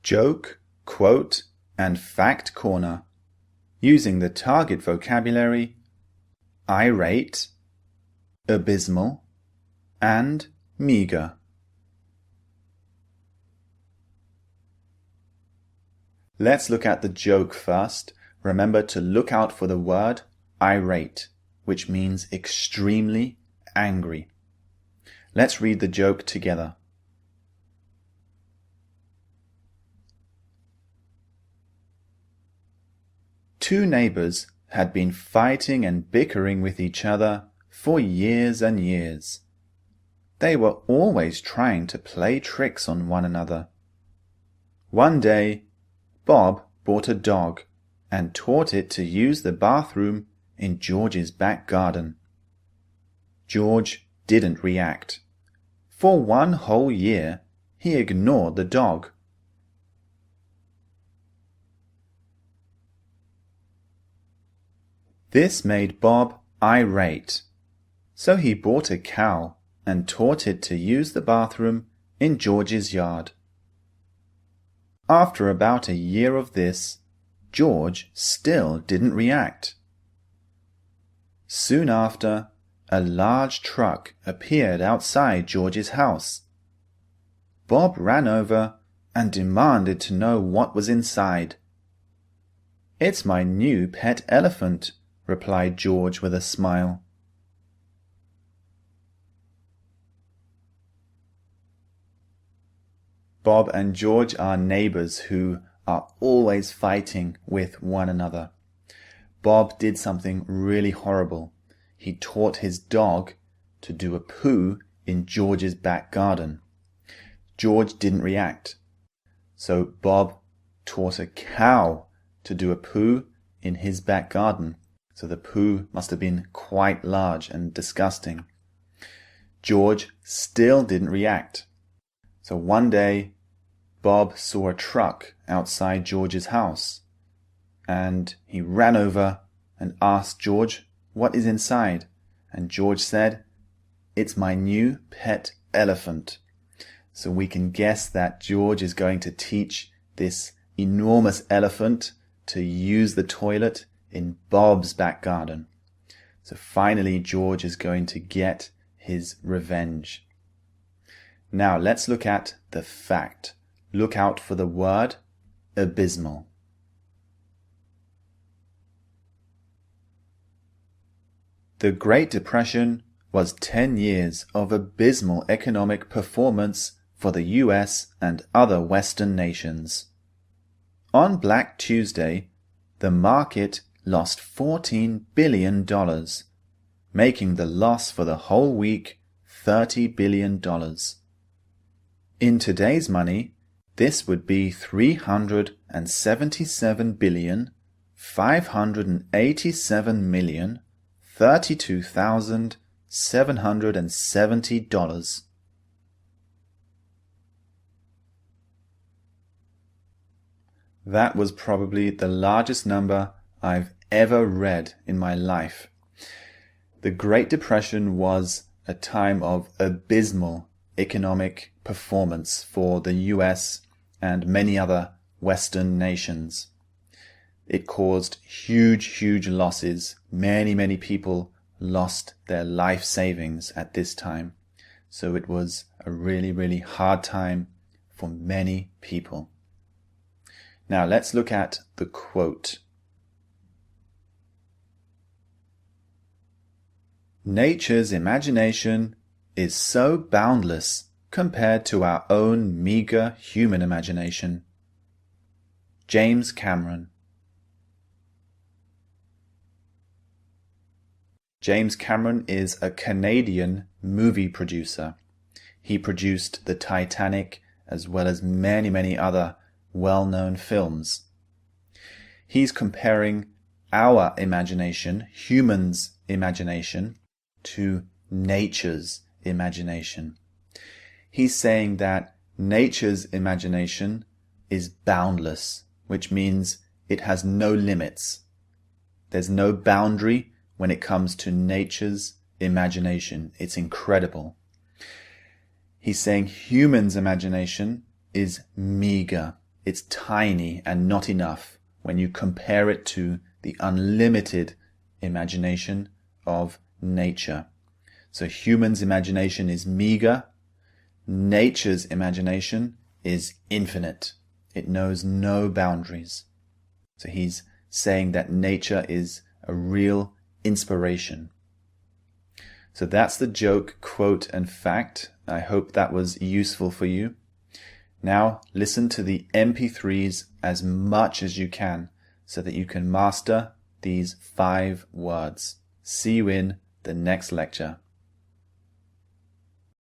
Joke, quote, and fact corner, using the target vocabulary irate, abysmal, and meager. Let's look at the joke first. Remember to look out for the word irate, which means extremely angry. Let's read the joke together. Two neighbors had been fighting and bickering with each other for years and years. They were always trying to play tricks on one another. One day, Bob bought a dog and taught it to use the bathroom in George's back garden. George didn't react. For 1 whole year, he ignored the dog. This made Bob irate, so he bought a cow and taught it to use the bathroom in George's yard. After about a year of this, George still didn't react. Soon after, a large truck appeared outside George's house. Bob ran over and demanded to know what was inside. "It's my new pet elephant," replied George with a smile. Bob and George are neighbors who are always fighting with one another. Bob did something really horrible. He taught his dog to do a poo in George's back garden. George didn't react. So Bob taught a cow to do a poo in his back garden. So the poo must have been quite large and disgusting. George still didn't react. So one day, Bob saw a truck outside George's house, and he ran over and asked George what is inside, and George said, "It's my new pet elephant." So we can guess that George is going to teach this enormous elephant to use the toilet in Bob's back garden. So finally George is going to get his revenge. Now let's look at the fact. Look out for the word abysmal. The Great Depression was 10 years of abysmal economic performance for the US and other Western nations. On Black Tuesday, the market lost $14 billion, making the loss for the whole week $30 billion. In today's money, this would be $377,587,032,770. That was probably the largest number I've ever read in my life. The Great Depression was a time of abysmal economic performance for the US and many other Western nations. It caused huge losses. Many people lost their life savings at this time. So it was a really hard time for many people. Now let's look at the quote. Nature's imagination is so boundless compared to our own meager human imagination. James Cameron. James Cameron is a Canadian movie producer. He produced the Titanic as well as many other well-known films. He's comparing our imagination, humans' imagination, to nature's imagination. He's saying that nature's imagination is boundless, which means it has no limits. There's no boundary when it comes to nature's imagination. It's incredible. He's saying humans' imagination is meager. it's tiny and not enough when you compare it to the unlimited imagination of nature. So humans' imagination is meager. Nature's imagination is infinite. It knows no boundaries. So he's saying that nature is a real inspiration. So that's the joke, quote, and fact. I hope that was useful for you. Now listen to the MP3s as much as you can so that you can master these 5 words. See you in the next lecture.